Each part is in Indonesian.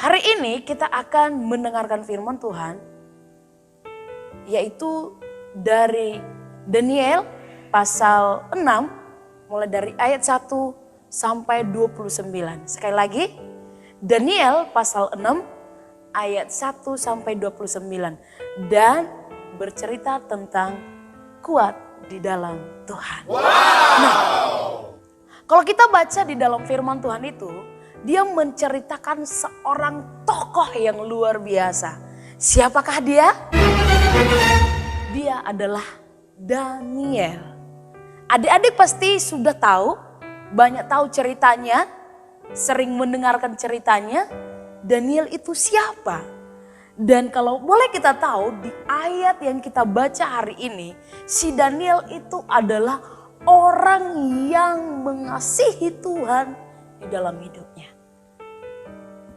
Hari ini kita akan mendengarkan firman Tuhan, yaitu dari Daniel pasal 6, mulai dari ayat 1 sampai 29. Sekali lagi, Daniel pasal 6 ayat 1 sampai 29. Dan bercerita tentang kuat di dalam Tuhan. Nah, kalau kita baca di dalam firman Tuhan itu, dia menceritakan seorang tokoh yang luar biasa. Siapakah dia? Dia adalah Daniel. Adik-adik pasti sudah tahu, banyak tahu ceritanya, sering mendengarkan ceritanya. Daniel itu siapa? Dan kalau boleh kita tahu, di ayat yang kita baca hari ini, si Daniel itu adalah orang yang mengasihi Tuhan di dalam hidupnya.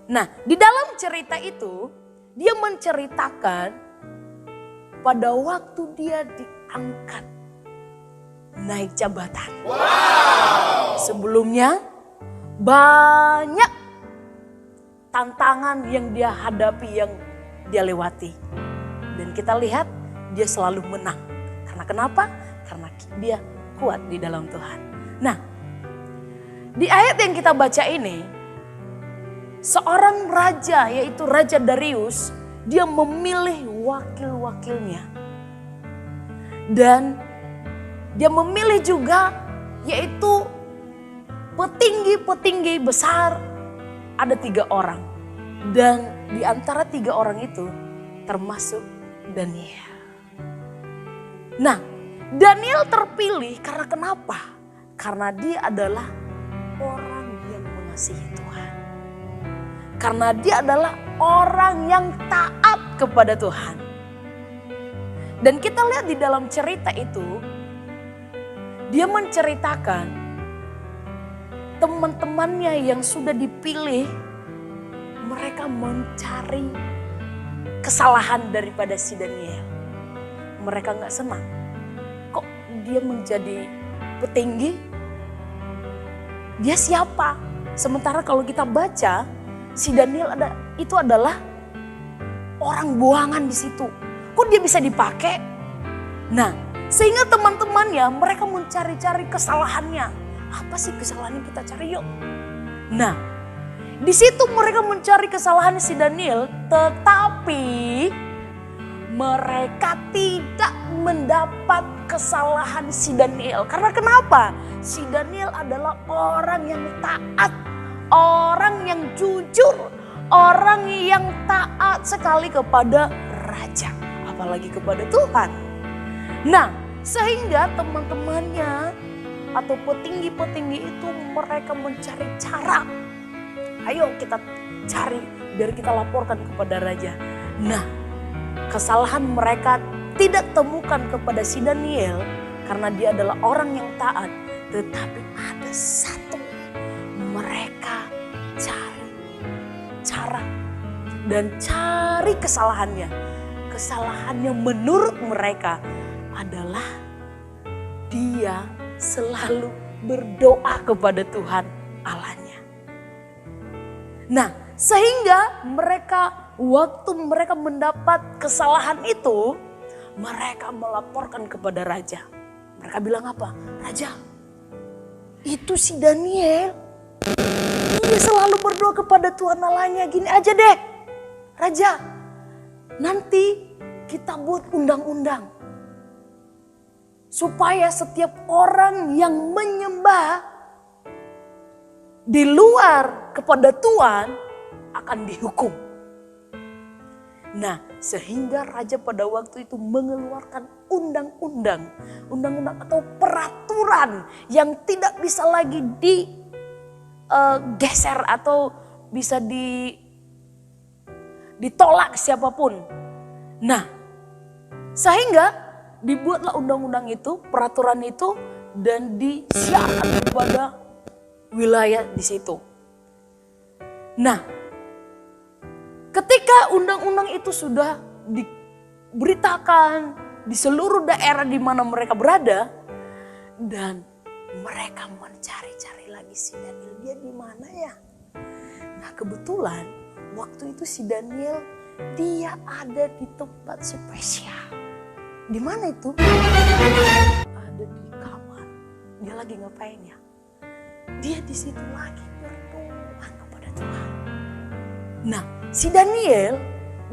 Nah, di dalam cerita itu, dia menceritakan pada waktu dia diangkat naik jabatan. Sebelumnya banyak tantangan yang dia hadapi, yang dia lewati. Dan kita lihat dia selalu menang. Karena kenapa? Karena dia kuat di dalam Tuhan. Nah, di ayat yang kita baca ini, seorang raja, yaitu Raja Darius, dia memilih wakil-wakilnya. Dan dia memilih juga yaitu petinggi-petinggi besar, ada 3 orang. Dan di antara 3 orang itu termasuk Daniel. Nah, Daniel terpilih karena kenapa? Karena dia adalah orang yang mengasihi Tuhan. Karena dia adalah orang yang taat kepada Tuhan. Dan kita lihat di dalam cerita itu, dia menceritakan teman-temannya yang sudah dipilih, mereka mencari kesalahan daripada si Daniel. Mereka gak senang. Kok dia menjadi petinggi? Dia siapa? Sementara kalau kita baca, si Daniel itu adalah orang buangan di situ. Kok dia bisa dipakai? Nah, sehingga teman-temannya mereka mencari-cari kesalahannya. Apa sih kesalahan yang kita cari yuk? Nah, di situ mereka mencari kesalahan si Daniel, tetapi mereka tidak mendapat kesalahan si Daniel. Karena kenapa? Si Daniel adalah orang yang taat, orang yang jujur, orang yang taat sekali kepada raja, apalagi kepada Tuhan. Nah, sehingga teman-temannya atau petinggi-petinggi itu mereka mencari cara. Ayo kita cari, biar kita laporkan kepada raja. Nah, kesalahan mereka tidak temukan kepada si Daniel karena dia adalah orang yang taat. Tetapi ada satu, mereka cari cara dan cari kesalahannya. Kesalahannya menurut mereka adalah dia selalu berdoa kepada Tuhan Allahnya. Nah, sehingga mereka waktu mereka mendapat kesalahan itu, mereka melaporkan kepada raja. Mereka bilang apa? Raja, itu si Daniel, dia selalu berdoa kepada Tuhan Allahnya. Gini aja deh, Raja, nanti kita buat undang-undang supaya setiap orang yang menyembah di luar kepada Tuhan akan dihukum. Nah, sehingga raja pada waktu itu mengeluarkan undang-undang atau peraturan yang tidak bisa lagi digeser atau bisa ditolak siapapun. Nah, sehingga dibuatlah undang-undang itu, peraturan itu, dan disiarkan kepada wilayah di situ. Nah, ketika undang-undang itu sudah diberitakan di seluruh daerah di mana mereka berada, dan mereka mencari-cari lagi si Daniel, dia di mana ya? Nah, kebetulan waktu itu si Daniel dia ada di tempat spesial. Di mana itu? Ada di kamar. Dia lagi ngapain ya? Dia di situ lagi berdoa kepada Tuhan. Nah, si Daniel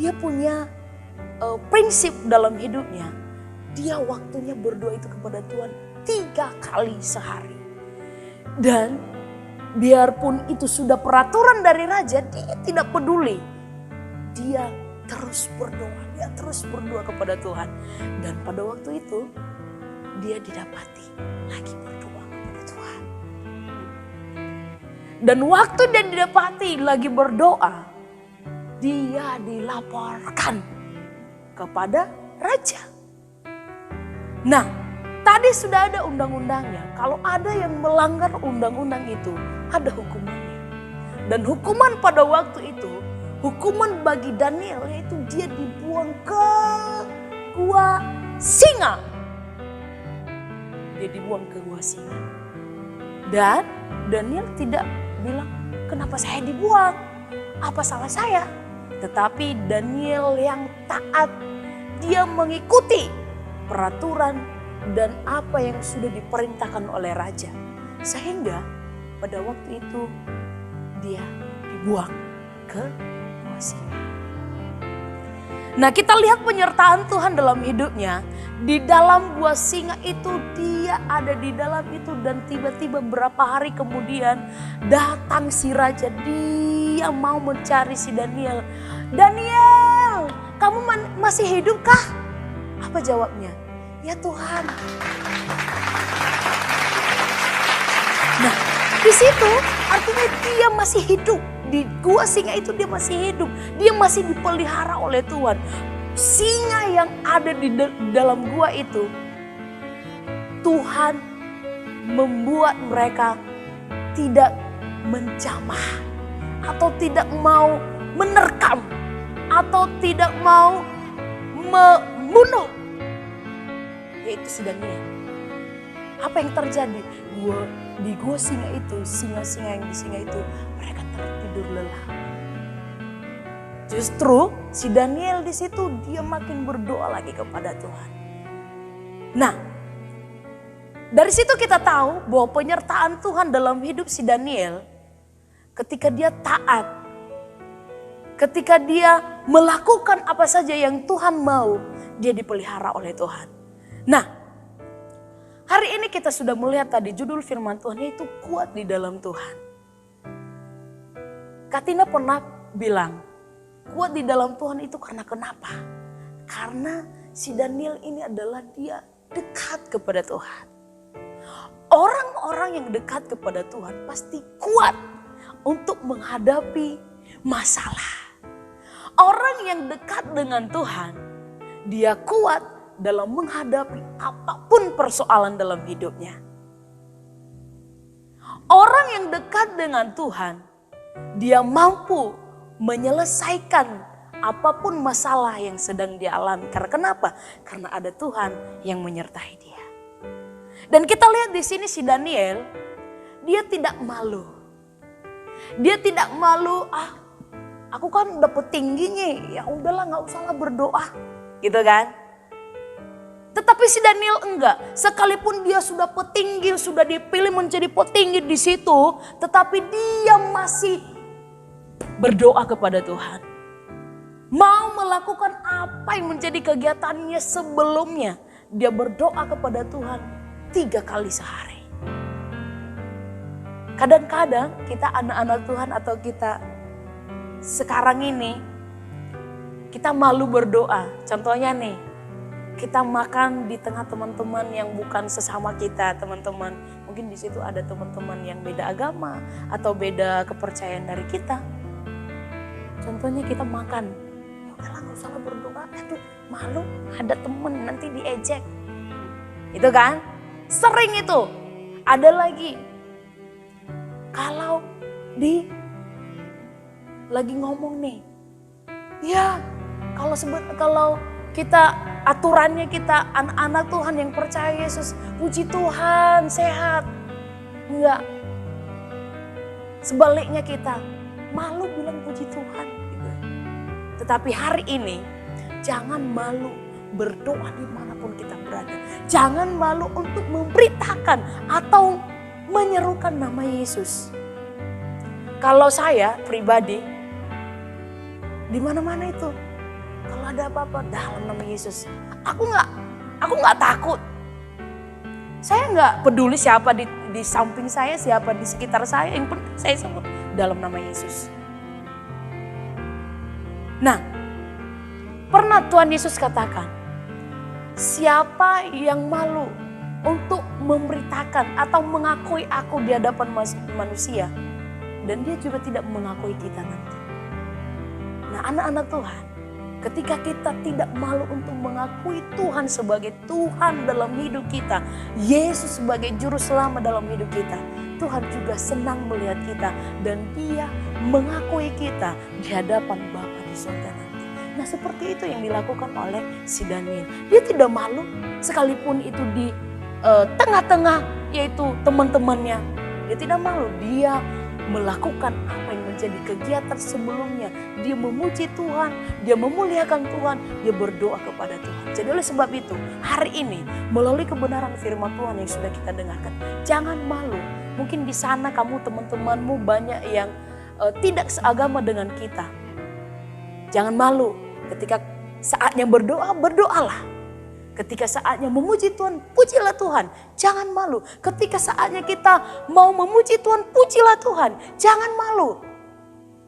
dia punya prinsip dalam hidupnya. Dia waktunya berdoa itu kepada Tuhan 3 kali sehari. Dan biarpun itu sudah peraturan dari raja, dia tidak peduli. Dia terus berdoa kepada Tuhan. Dan pada waktu itu dia didapati lagi berdoa kepada Tuhan. Dan waktu dia didapati lagi berdoa, dia dilaporkan kepada raja. Nah, tadi sudah ada undang-undangnya. Kalau ada yang melanggar undang-undang itu, ada hukumannya. Dan hukuman pada waktu itu, hukuman bagi Daniel yaitu dia dibuang ke gua singa. Dia dibuang ke gua singa. Dan Daniel tidak bilang, kenapa saya dibuang? Apa salah saya? Tetapi Daniel yang taat, dia mengikuti peraturan dan apa yang sudah diperintahkan oleh raja. Sehingga pada waktu itu dia dibuang ke gua singa. Nah, kita lihat penyertaan Tuhan dalam hidupnya. Di dalam gua singa itu dia ada di dalam itu dan tiba-tiba berapa hari kemudian datang si raja. Dia mau mencari si Daniel. Daniel, kamu masih hidupkah? Apa jawabnya? Ya Tuhan. Nah, di situ artinya dia masih hidup. Di gua singa itu dia masih hidup. Dia masih dipelihara oleh Tuhan. Singa yang ada di dalam gua itu, Tuhan membuat mereka tidak menjamah atau tidak mau menerkam atau tidak mau membunuh, yaitu si Daniel. Apa yang terjadi? Di gua singa itu, singa-singa yang di singa itu, mereka tertidur lelap. Justru si Daniel di situ dia makin berdoa lagi kepada Tuhan. Nah, dari situ kita tahu bahwa penyertaan Tuhan dalam hidup si Daniel ketika dia taat, ketika dia melakukan apa saja yang Tuhan mau, dia dipelihara oleh Tuhan. Nah, hari ini kita sudah melihat tadi judul firman Tuhan yaitu kuat di dalam Tuhan. Katina pernah bilang, kuat di dalam Tuhan itu karena kenapa? Karena si Daniel ini adalah dia dekat kepada Tuhan. Orang-orang yang dekat kepada Tuhan pasti kuat untuk menghadapi masalah. Orang yang dekat dengan Tuhan, dia kuat dalam menghadapi apapun persoalan dalam hidupnya. Orang yang dekat dengan Tuhan, dia mampu menyelesaikan apapun masalah yang sedang dialami. Karena kenapa? Karena ada Tuhan yang menyertai dia. Dan kita lihat di sini si Daniel, dia tidak malu. Dia tidak malu, aku kan udah petingginya, ya udahlah nggak usahlah berdoa, gitu kan? Tetapi si Daniel enggak, sekalipun dia sudah petinggi, sudah dipilih menjadi petinggi di situ, tetapi dia masih berdoa kepada Tuhan. Mau melakukan apa yang menjadi kegiatannya sebelumnya. Dia berdoa kepada Tuhan 3 kali sehari. Kadang-kadang kita anak-anak Tuhan atau kita sekarang ini, kita malu berdoa. Contohnya nih, kita makan di tengah teman-teman yang bukan sesama kita, teman-teman. Mungkin di situ ada teman-teman yang beda agama atau beda kepercayaan dari kita. Contohnya kita makan, ya udahlah nggak usah berdoa, aduh malu ada temen nanti diejek, itu kan? Sering itu. Ada lagi, kalau lagi ngomong nih, ya kalau kita aturannya kita anak-anak Tuhan yang percaya Yesus, puji Tuhan sehat, enggak. Sebaliknya kita malu bilang puji Tuhan. juga. Tetapi hari ini jangan malu berdoa dimanapun kita berada. Jangan malu untuk memberitakan atau menyerukan nama Yesus. Kalau saya pribadi, di mana-mana itu, kalau ada apa-apa dalam nama Yesus, aku nggak takut. Saya nggak peduli siapa di samping saya, siapa di sekitar saya. Yang penting saya sebut dalam nama Yesus. Nah, pernah Tuhan Yesus katakan, siapa yang malu untuk memberitakan atau mengakui aku di hadapan manusia, dan dia juga tidak mengakui kita nanti. Nah, anak-anak Tuhan, ketika kita tidak malu untuk mengakui Tuhan sebagai Tuhan dalam hidup kita, Yesus sebagai juru selamat dalam hidup kita, Tuhan juga senang melihat kita dan Dia mengakui kita di hadapan Bapa di surga nanti. Nah, seperti itu yang dilakukan oleh si Daniel. Dia tidak malu sekalipun itu di tengah-tengah yaitu teman-temannya. Dia tidak malu, dia melakukan apa yang menjadi kegiatan sebelumnya. Dia memuji Tuhan, dia memuliakan Tuhan, dia berdoa kepada Tuhan. Jadi oleh sebab itu, hari ini melalui kebenaran firman Tuhan yang sudah kita dengarkan, jangan malu. Mungkin di sana kamu teman-temanmu banyak yang tidak seagama dengan kita. Jangan malu, ketika saatnya berdoa, berdoalah. Ketika saatnya memuji Tuhan, pujilah Tuhan. Jangan malu. Ketika saatnya kita mau memuji Tuhan, pujilah Tuhan. Jangan malu.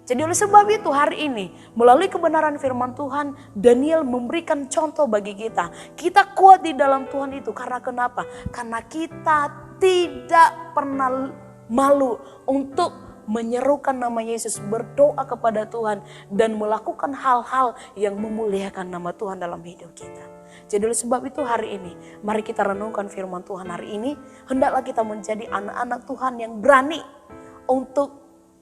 Jadi oleh sebab itu hari ini, melalui kebenaran firman Tuhan, Daniel memberikan contoh bagi kita. Kita kuat di dalam Tuhan itu. Karena kenapa? Karena kita tidak pernah malu untuk menyerukan nama Yesus, berdoa kepada Tuhan, dan melakukan hal-hal yang memuliakan nama Tuhan dalam hidup kita. Jadi oleh sebab itu hari ini, mari kita renungkan firman Tuhan hari ini. Hendaklah kita menjadi anak-anak Tuhan yang berani untuk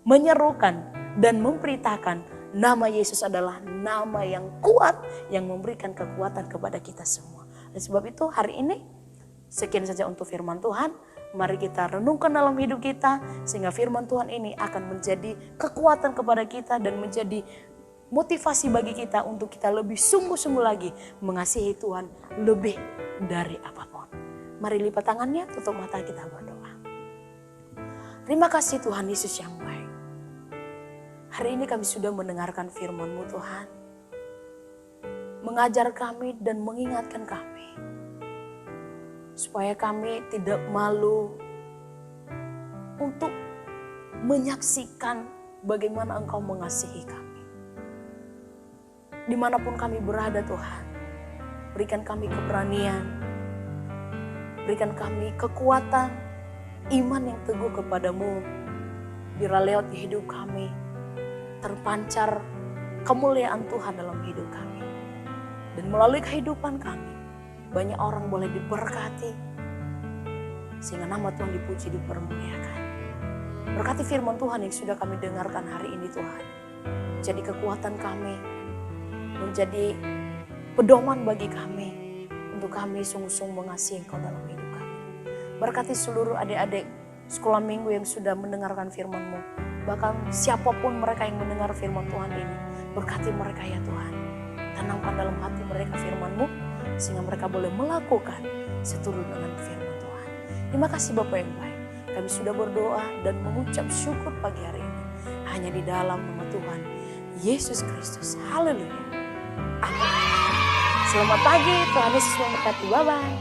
menyerukan dan memberitakan nama Yesus adalah nama yang kuat, yang memberikan kekuatan kepada kita semua. Oleh sebab itu hari ini, sekian saja untuk firman Tuhan. Mari kita renungkan dalam hidup kita, sehingga firman Tuhan ini akan menjadi kekuatan kepada kita dan menjadi motivasi bagi kita untuk kita lebih sungguh-sungguh lagi mengasihi Tuhan lebih dari apapun. Mari lipat tangannya, tutup mata, kita berdoa. Terima kasih Tuhan Yesus yang baik. Hari ini kami sudah mendengarkan firman-Mu Tuhan. Mengajar kami dan mengingatkan kami. Supaya kami tidak malu untuk menyaksikan bagaimana Engkau mengasihi kami. Dimanapun kami berada Tuhan, berikan kami keberanian, berikan kami kekuatan, iman yang teguh kepadamu. Biarlah lewat hidup kami, terpancar kemuliaan Tuhan dalam hidup kami. Dan melalui kehidupan kami, banyak orang boleh diberkati, sehingga nama Tuhan dipuji, dipermuliakan. Berkati firman Tuhan yang sudah kami dengarkan hari ini Tuhan. Jadi kekuatan kami, menjadi pedoman bagi kami, untuk kami sungguh-sungguh mengasihi Engkau dalam hidup kami. Berkati seluruh adik-adik sekolah minggu yang sudah mendengarkan firman-Mu. Bahkan siapapun mereka yang mendengar firman Tuhan ini, berkati mereka ya Tuhan. Tanamkan dalam hati mereka firman-Mu, sehingga mereka boleh melakukan seturut dengan firman Tuhan. Terima kasih Bapa yang baik. Kami sudah berdoa dan mengucap syukur pagi hari ini. Hanya di dalam nama Tuhan Yesus Kristus. Haleluya. Amin. Selamat pagi, Tuhan Yesus memberkati. Bye-bye.